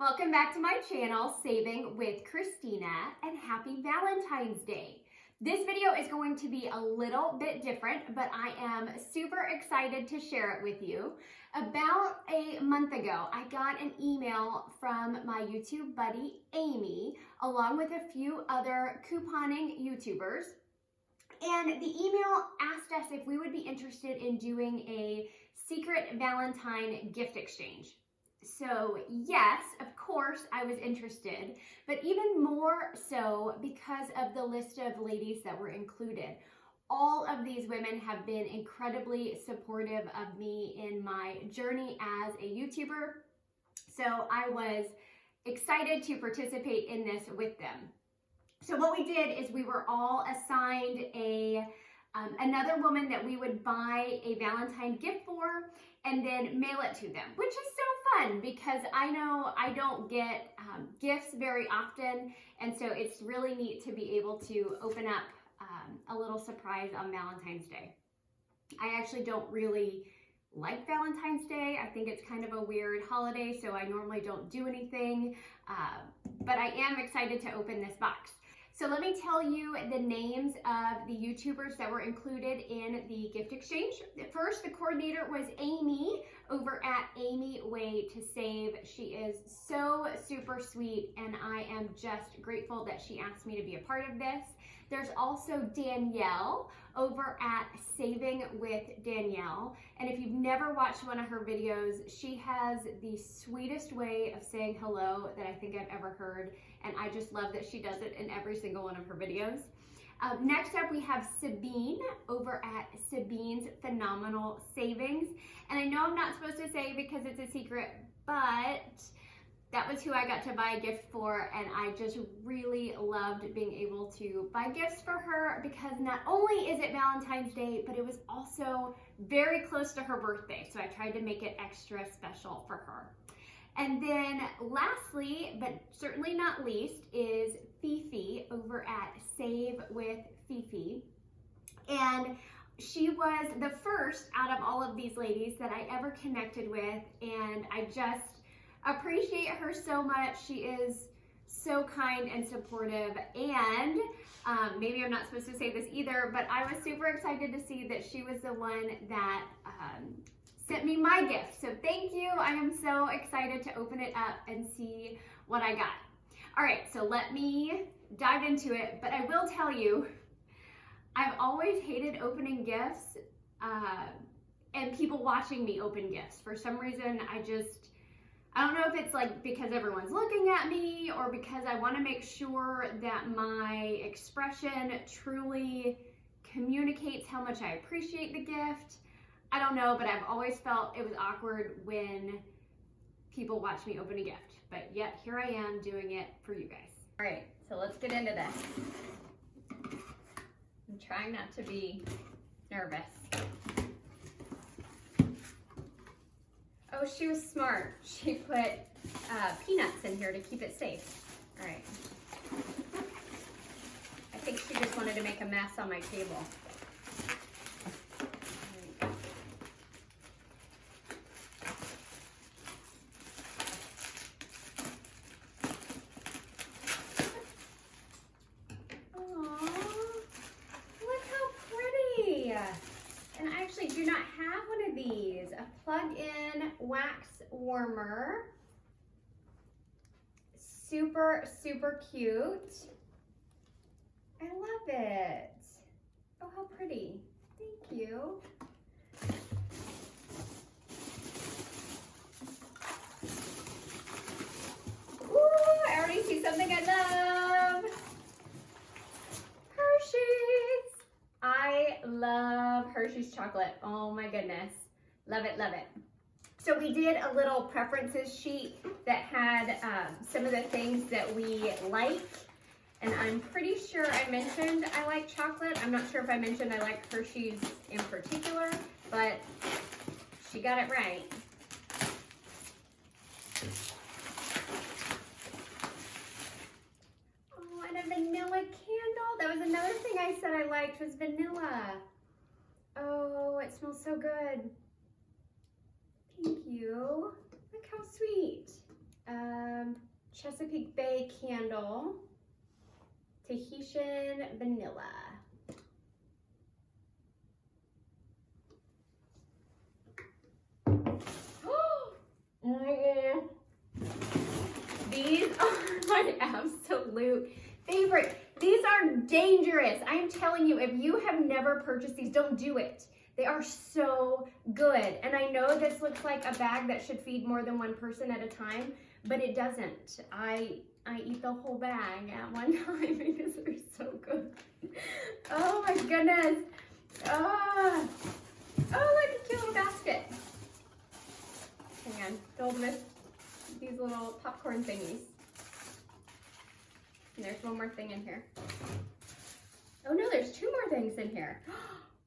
Welcome back to my channel, Saving with Christina, and happy Valentine's Day. This video is going to be a little bit different, but I am super excited to share it with you. About a month ago, I got an email from my YouTube buddy, Amy, along with a few other couponing YouTubers. And the email asked us if we would be interested in doing a secret Valentine gift exchange. So yes, of course I was interested, but even more so because of the list of ladies that were included. All of these women have been incredibly supportive of me in my journey as a YouTuber. So I was excited to participate in this with them. So what we did is we were all assigned another woman that we would buy a Valentine gift for and then mail it to them, which is so fun because I know I don't get gifts very often, and so it's really neat to be able to open up a little surprise on Valentine's Day. I actually don't really like Valentine's Day. I think it's kind of a weird holiday, so I normally don't do anything, but I am excited to open this box. So let me tell you the names of the YouTubers that were included in the gift exchange. First, the coordinator was Amy over at Amy Way to Save. She is so super sweet, and I am just grateful that she asked me to be a part of this. There's also Danielle over at Saving with Danielle. And if you've never watched one of her videos, she has the sweetest way of saying hello that I think I've ever heard. And I just love that she does it in every single one of her videos. Next up, we have Sabine over at Sabine's Phenomenal Savings. And I know I'm not supposed to say because it's a secret, but that was who I got to buy a gift for, and I just really loved being able to buy gifts for her because not only is it Valentine's Day, but it was also very close to her birthday, so I tried to make it extra special for her. And then lastly, but certainly not least, is Fifi over at Save with Fifi. And she was the first out of all of these ladies that I ever connected with, and I just appreciate her so much. She is so kind and supportive, and maybe I'm not supposed to say this either, but I was super excited to see that she was the one that sent me my gift. So thank you. I am so excited to open it up and see what I got. All right, so let me dive into it, but I will tell you, I've always hated opening gifts and people watching me open gifts. For some reason, I don't know if it's like because everyone's looking at me or because I want to make sure that my expression truly communicates how much I appreciate the gift. I don't know, but I've always felt it was awkward when people watch me open a gift. But yet here I am doing it for you guys. All right, so let's get into this. I'm trying not to be nervous. Oh, she was smart. She put peanuts in here to keep it safe. All right. I think she just wanted to make a mess on my table. Do not have one of these. A plug-in wax warmer. Super, super cute. I love it. Oh, how pretty. Thank you. Ooh, I already see something I love. Hershey's. I love Hershey's chocolate. Oh my goodness. Love it, love it. So we did a little preferences sheet that had some of the things that we like. And I'm pretty sure I mentioned I like chocolate. I'm not sure if I mentioned I like Hershey's in particular, but she got it right. A vanilla candle. That was another thing I said I liked was vanilla. Oh, it smells so good. Thank you. Look how sweet. Chesapeake Bay candle, Tahitian vanilla. Oh, these are my absolute favorite. These are dangerous. I'm telling you, if you have never purchased these, don't do it. They are so good. And I know this looks like a bag that should feed more than one person at a time, but it doesn't. I eat the whole bag at one time because they're so good. Oh my goodness. Oh, look, a cute little basket. Hang on, filled with these little popcorn thingies. And there's one more thing in here. Oh no, there's two more things in here.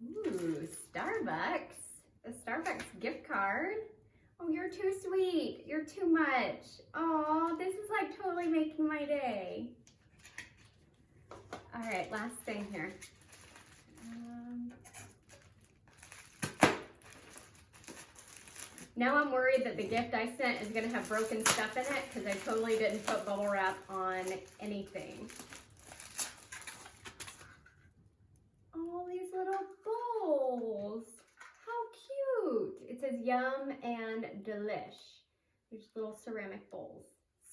Ooh, Starbucks. A Starbucks gift card. Oh, you're too sweet. You're too much. Oh, this is like totally making my day. All right, last thing here. Now I'm worried that the gift I sent is gonna have broken stuff in it because I totally didn't put bubble wrap on anything. Oh, these little bowls. How cute. It says yum and delish. There's little ceramic bowls.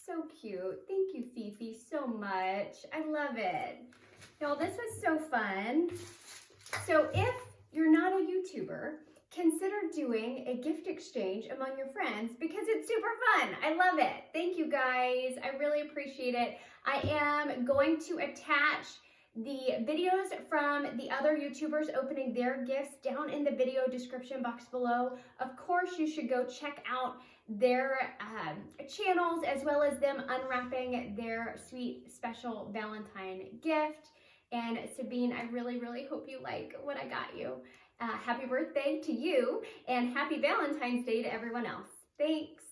So cute. Thank you, Fifi, so much. I love it. Y'all, this was so fun. So if you're not a YouTuber, consider doing a gift exchange among your friends because it's super fun. I love it. Thank you guys. I really appreciate it. I am going to attach the videos from the other YouTubers opening their gifts down in the video description box below. Of course, you should go check out their channels as well as them unwrapping their sweet special Valentine gift. And Sabine, I really, really hope you like what I got you. Happy birthday to you and happy Valentine's Day to everyone else. Thanks.